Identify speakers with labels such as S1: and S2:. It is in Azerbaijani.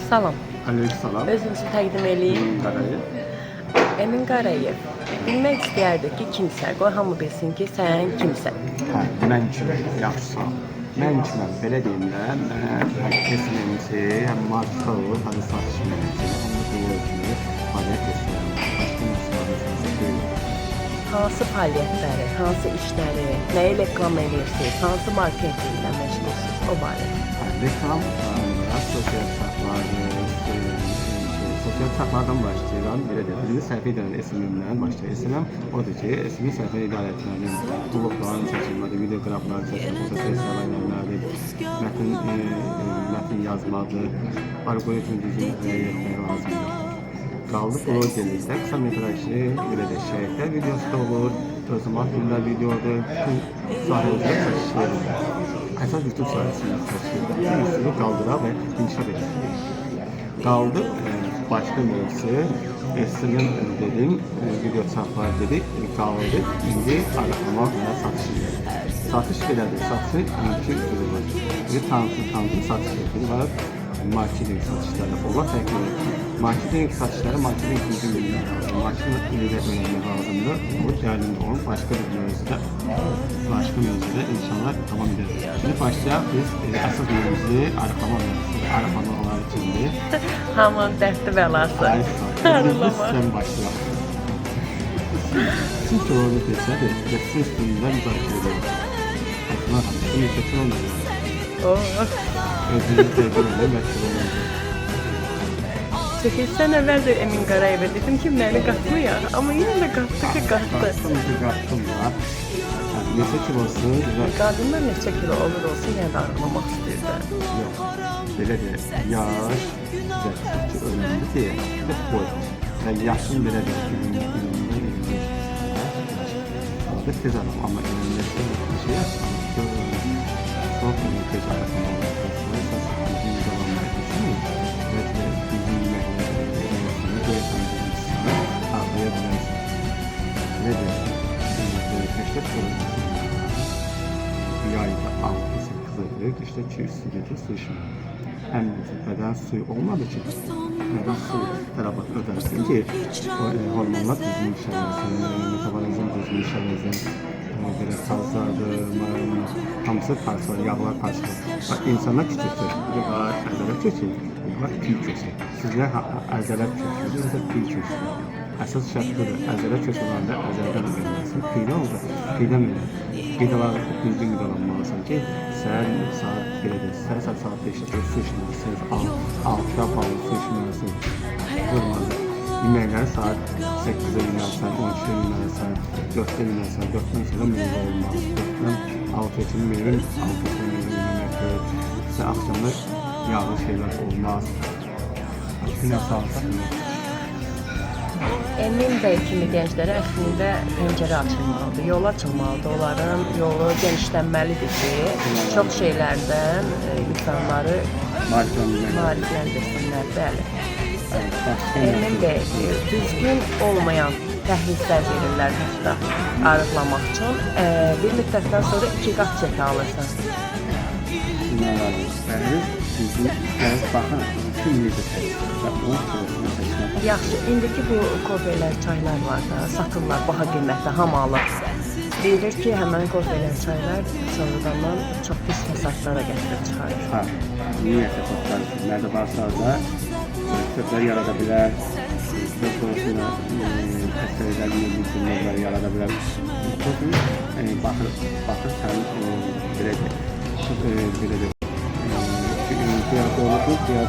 S1: Salam.
S2: Aleykümselam.
S1: Özünüzü təqdim edeyim.
S2: Qarayev.
S1: Emin Qarayev. Bilmək istəyərdik ki, kimsə, qoy hamı bilsin ki, sən kimsən.
S2: Hə, mən kimi, yaxşı. Mən kimi, belə deyim də, mən kesinliklə həm markalı, həm satış mənəci, həm də bu kimi fəaliyyət göstərirəm. Başqa məsələlər
S1: Hansı fəaliyyətləri, hansı işləri, nəyi reklam edirsiniz, hansı marketinqlə məşğulsunuz, o barədə.
S2: Reklam, sosial hesablardan başlayıram. Belə də, birinci səhifə edən SMM-dən başlayır. SMM odur ki, SMM səhifə idarə etməlidir. Blogların seçilməlidir, videoqrafların seçilməlidir, fotosesiyalar mətn yazmalıdır, algoritm düzgün etmək lazımdır. Qaldı blogerlikdə qısa metrajlı belə də şəhərlər videosu da olur, özümat dillər videodur, bütün sahələrdə çəkiliş verilir. Əsas YouTube sahəsində çəkililir. Üstünü qaldıra və inkişaf edir. Qaldı başqa mövzusu, SMM dedim, video çaplar dedik, qaldı indi arıqlama və satış edir. Satış belədir, satışın iki türü var. Bir tanıtım satış edir var. Marketing satışları ola fərqlidir. Marketing satışları marketing gücü marketing ilə öyrənmək lazımdır. Bu dəyərli olan başqa bir mövzuda insanlar tamam edir. Şimdi başlayaq biz əsas mövzuyu arıqlamalar içindir.
S1: Hamının dərdli bəlası.
S2: Sən başlayaq. Sizin sorunu desədir və sizin üstündə müzakirə edilir. Aslında hamısı müzakirə olmaz. Özünü təcrübələ məşğul olmalı.
S1: Çəkilsən əvvəlcə Emin Qarayevə dedim ki, məni qatmayaq, amma yenə də qatdı ki, qatdı.
S2: Qatdım var. Neçə kilosu?
S1: Qadınlar neçə kilo olur olsun, yenə də arıqlamaq istəyirlər.
S2: Yox, belə deyək, yaş, ki, önəmli deyək, bir boy. Yəni, yaşın belə deyək, orada tez adam, amma önəmləşdə bir şey yaşlanır. Çox tez adam. Yayda 6-8 işte 200 litre su içmək. Həm bədən suyu olmadığı için bədən suyu tələbat ödərsin ki, hormonlar düzgün işləsin, metabolizm düzgün işləsin, belə sazlardır, hamısı parçalar, yağlar parçalar. İnsanlar küçükdür, əzələ köçür, piy köçür. Sizlər əzələ köçür, sizlər piy köçür. Əsas şərt budur, əzələ köçürəndə əzəldən öyrənməlisin, piylə olur, piydən öyrən. Qidalar düzgün qidalanmalısan ki, səhər saat 1-də, səhər saat 5-də su içməlisiniz, 6-da falan su içməlisiniz. Durmalı. Yeməkləri saat 8-də yeməlisən, 12-də yeməlisən, 4-də yeməlisən, 4-dən sonra meyvə olmaz. 4-dən 6 üçün meyvə, 6 üçün meyvə yeməkdir. İşte axşamda yağlı şeylər olmaz. Günə sağlıqlar.
S1: Emin bəy kimi gənclərə əslində pəncərə açılmalıdır, yol açılmalıdır. Onların yolu genişlənməlidir ki, çox şeylərdən insanları maarifləndirsinlər. Bəli. Emin bəy, düzgün olmayan təhlizlər verirlər hətta arıqlamaq üçün. Bir müddətdən sonra 2 qat çəkə alırsan. Yaxşı, indiki bu kofelər, çaylar var da, satırlar, baha qiymətdə, hamı alır. Deyilir ki, həmən kofelər, çaylar sonradan çox pis fəsadlara gətirib çıxarır.
S2: Hə, niyə fəsadlar? Nədə varsa da köplər yarada bilər, köp sonrasında xəstəliklər, mülkünlər yarada bilər. Baxır sən belə deyək, ya doğrudur, ya